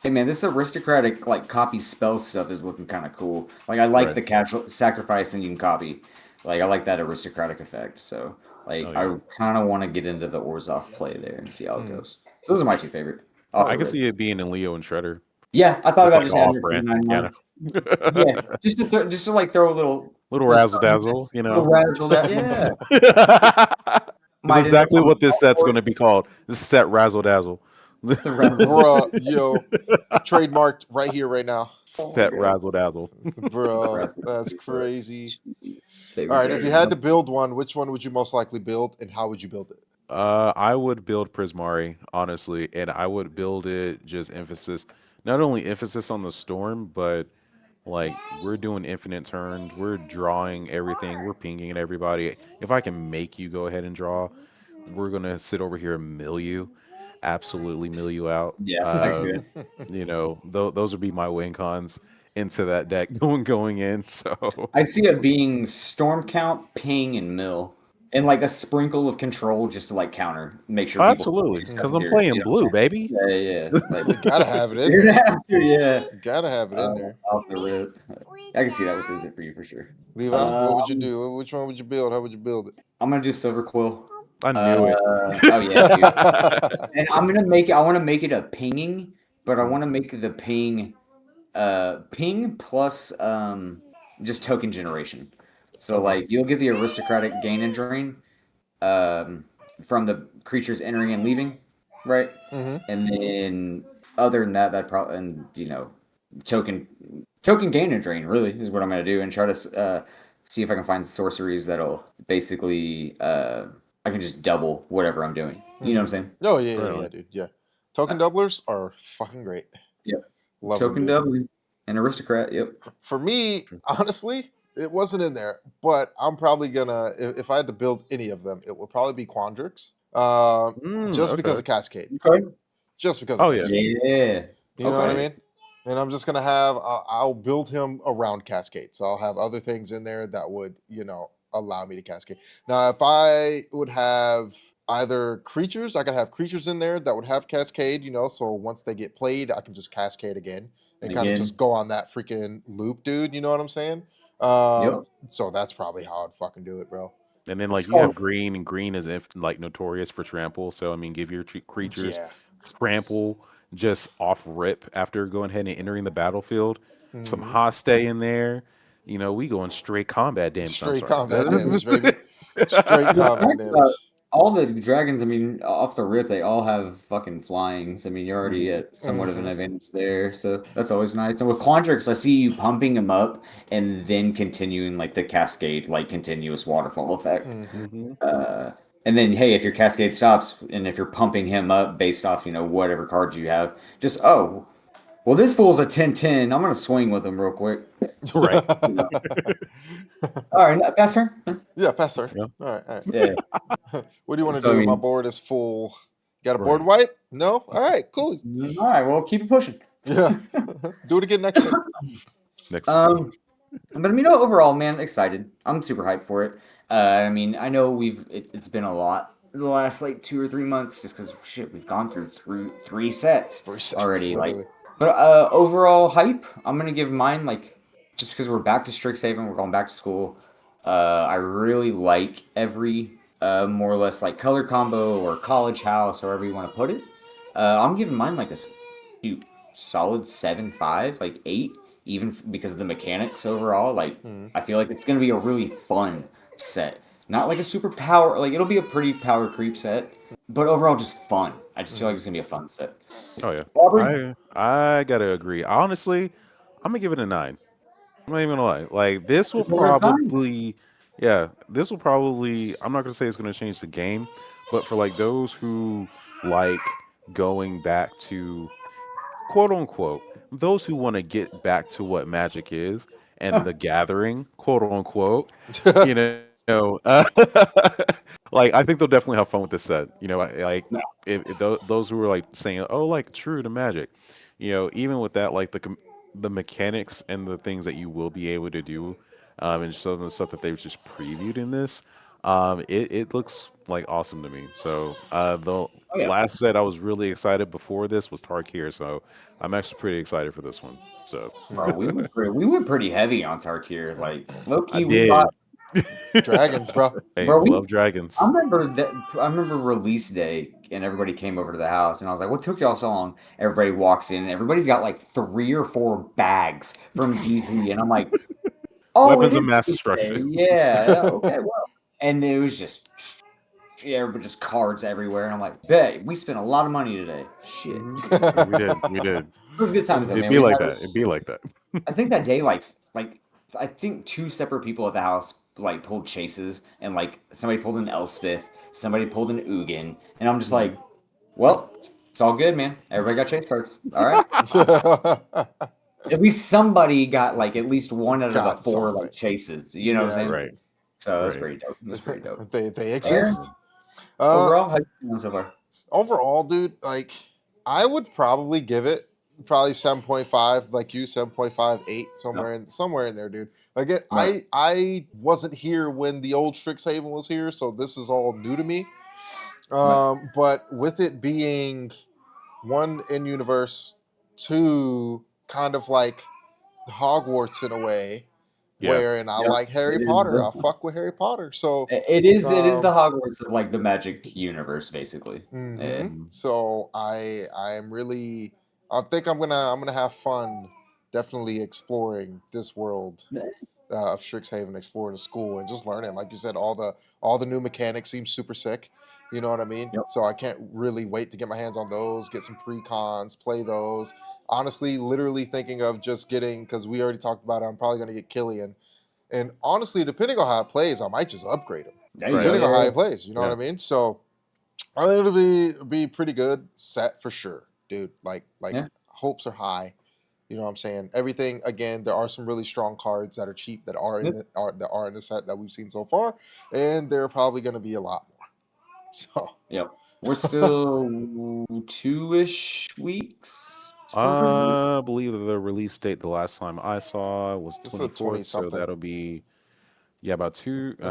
Hey man, this aristocratic like copy spell stuff is looking kind of cool. Like I like Right. the casual sacrifice and you can copy. Like I like that aristocratic effect. So Oh like yeah. I kind of want to get into the Orzhov play there and see how it Mm. goes. So those are my two favorite off Oh, I the can rip. see it being in Leo and Shredder. Yeah, I thought Just about like just adding it for the off-brand, kind 99. of. Yeah, just to like throw a Little little razzle something, dazzle, you little know. razzle that. Yeah, Is might end up exactly on what the this golf set's going to be course. called. This set razzle dazzle. The razzle. bruh, yo, trademarked right here, right now. Oh my Set god, razzle dazzle. Bro, razzle that's is like crazy. All favorite right, if you dragon. had to build one, which one would you most likely build, and how would you build it? I would build Prismari, honestly, and I would build it just emphasis, not only emphasis on the storm, but like we're doing infinite turns, we're drawing everything, we're pinging everybody. If I can make you go ahead and draw, we're gonna sit over here and mill you, absolutely mill you out. Yeah, I can see that. Those would be my win cons into that deck going in. So I see it being storm count, ping, and mill, and like a sprinkle of control just to like counter, make sure people can't absolutely, do stuff because Mhm. I'm here. You playing know what blue, I'm saying? baby. Yeah, yeah, yeah. Like You gotta have it in you're gonna there. have to, yeah. You gotta have it in there. Off the rip. I can see that with Visit for you for sure. Levi, what would you Um, do? Which one would you build? How would you build it? I'm gonna do Silver Quill. I knew it. Oh yeah, dude. And I'm gonna make it. I want to make it a pinging, but I want to make the ping plus just token generation. So Okay. like you'll get the aristocratic gain and drain um from the creatures entering and leaving, right? Mm-hmm. And then other than that, that probably and token token gain and drain really is what I'm gonna do and try to see if I can find sorceries that'll basically I can just double whatever I'm doing. You know Mm-hmm. what I'm saying? Oh yeah, yeah, Right yeah, on. dude. Yeah. Token Uh, doublers are fucking great. yep. Love them, Token dude. W and aristocrat. Yep. For me, honestly, it wasn't in there, but I'm probably gonna if I had to build any of them, it would probably be Quandrix. Just because Okay. of Cascade. Okay. Just because of Oh yeah. Cascade. Yeah. You know what I Okay. mean? And I'm just gonna have I'll build him around Cascade. So I'll have other things in there that would, allow me to cascade. Now, if I would have either creatures, I could have creatures in there that would have Cascade, so once they get played, I can just Cascade again and kind of just Again. go on that freaking loop, dude. You know what I'm saying? Yep. So that's probably how I'd fucking do it, bro. And then It's like you have called. green, and green is like notorious for trample. So I mean, give your creatures Yeah. trample just off rip after going ahead and entering the battlefield. Some Hmm. Haste in there. We going straight combat damage. No, I'm Straight sorry. combat damage, baby. Straight What's combat nice about damage. all the dragons, I mean, off the rip, they all have fucking flyings. I mean, you're already at somewhat of an Hmm. advantage there, so that's always nice. And with Quandrix, I see you pumping them up and then continuing like the cascade, like continuous waterfall effect. Hmm. Hmm. Uh, and then, hey, if your cascade stops and if you're pumping him up based off, whatever cards you have, just, oh, well, this fool's a 10-10. I'm going to swing with him real quick. Right. You know. All right, pass turn. Yeah, pass turn. Yeah. All right, all right. Yeah. What do you want to So, I do? My mean, board is full. Got a board Right. wipe? No? All right, cool. all right, well, keep it pushing. Yeah. Do it again next turn. Next. Um, but I mean, overall, man, excited. I'm super hyped for it. I mean, I know it's been a lot the last like 2 or 3 months, just because shit, we've gone through three sets 3 sets, already. Like, literally. but overall hype, I'm gonna give mine like just because we're back to Strixhaven, we're going back to school. I really like every more or less like color combo or college house, however you want to put it. I'm giving mine like a shoot, solid 7.5, like 8, even because of the mechanics overall. Like, Mhm. I feel like it's gonna be a really fun set. Not like a super power, like it'll be a pretty power creep set, but overall just fun. I just feel like Mhm. it's gonna be a fun set. Oh yeah. Aubrey, I gotta agree. Honestly, I'm gonna give it a 9. I'm not even gonna lie. Like this will it's over time. probably, yeah, this will probably. I'm not gonna say it's gonna change the game, but for like those who like going back to quote unquote, those who want to get back to what Magic is and the Gathering, quote unquote, like I think they'll definitely have fun with this set. Like No, if those who are like saying, oh, like true to Magic, even with that, like the mechanics and the things that you will be able to do, and some of the stuff that they've just previewed in this, It looks like awesome to me. So the Oh yeah, last set I was really excited before this was Tarkir, so I'm actually pretty excited for this one. So bro. We went pretty heavy on Tarkir. Like low I key, we did. bought. Dragons, bro. Hey, Bro, love I dragons. remember that. I remember release day, and everybody came over to the house, and I was like, "What took y'all so long?" Everybody walks in, and everybody's got like 3 or 4 bags from DZ, and I'm like, "Oh, it Weapons is of mass release day, destruction. yeah, okay, well." And it was just, yeah, everybody just cards everywhere, and I'm like, "Bet we spent a lot of money today." Shit, We did. We did. it was good times though, It'd man. be We like had, that. It'd be like that. I think that day, like I think 2 separate people at the house like pulled chases, and like somebody pulled an Elspeth, somebody pulled an Ugin, and I'm just like, well, it's all good, man. Everybody got chase cards. All right. At least somebody got like at least one out of the Got 4 something. like chases. You know what I'm Yeah, saying? Right. So that's Right. pretty dope. That's pretty dope. they Aaron, exist. Uh, overall, how you feeling so far? Overall, dude, like I would probably give it probably 7.5, like you, 7.58, No. somewhere in there, dude. Again, Right. I wasn't here when the old Strixhaven was here, so this is all new to me. Right. But with it being one in universe, two kind of like Hogwarts in a way, Yeah. wherein I Yep. like Harry It is Potter. the I fuck with Harry Potter. So it is the um Hogwarts of like the Magic universe, basically. Eh, Mm. so I'm really I think I'm gonna have fun definitely exploring this world of Strixhaven, exploring the school and just learning. Like you said, all the new mechanics seem super sick. You know what I mean? Yep. So I can't really wait to get my hands on those, get some pre-cons, play those. Honestly, literally thinking of just getting, because we already talked about it, I'm probably gonna get Killian. And honestly, depending on how it plays, I might just upgrade him. There you go. Right. Depending on Yeah. how Yeah. it plays, you know what Yeah. I mean? So I think it'll be pretty good set for sure, dude. Like Yeah. hopes are high. You know what I'm saying? Everything again, there are some really strong cards that are cheap that are in Yep. the set that we've seen so far, and there are probably going to be a lot more. So Yep. We're still 2-ish weeks from release. I believe the release date the last time I saw was this is a 20 24th, so something. that'll be yeah about That's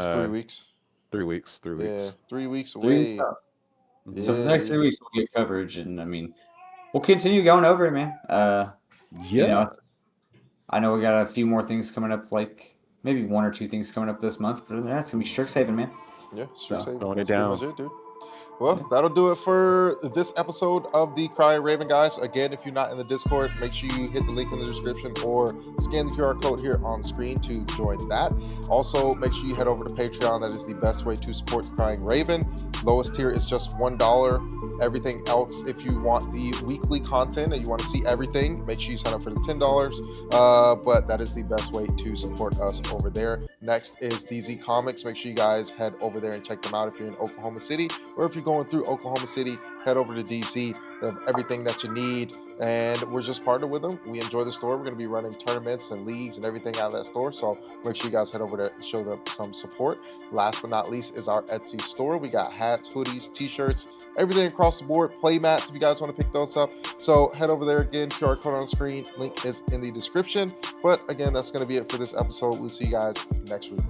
3 weeks. 3 weeks. Three Yeah, weeks. 3 weeks 3 weeks away. out. Hmm. So for the Yeah, next dude. 3 weeks, we'll get coverage, and I mean, we'll continue going over it, man. You Yeah. know, I know we got a few more things coming up, like maybe 1 or 2 things coming up this month, but that's gonna be Strixhaven, man. Yeah, So Strixhaven. Throwing it That's pretty much down. it, dude. yeah, Well, that'll do it for this episode of the Crying Raven, guys. Again, if you're not in the Discord, make sure you hit the link in the description or scan the QR code here on the screen to join that. Also, make sure you head over to Patreon. That is the best way to support the Crying Raven. Lowest tier is just $1. Everything else, if you want the weekly content and you want to see everything, make sure you sign up for the $10. But that is the best way to support us over there. Next is DZ Comics. Make sure you guys head over there and check them out if you're in Oklahoma City, or if you're going through Oklahoma City, head over to DC. They have everything that you need, and we're just partnered with them. We enjoy the store. We're going to be running tournaments and leagues and everything out of that store, so make sure you guys head over there and show them some support. Last but not least is our Etsy store. We got hats, hoodies, t-shirts, everything across the board, play mats if you guys want to pick those up. So head over there. Again, QR code on the screen, link is in the description. But again, that's going to be it for this episode. We'll see you guys next week.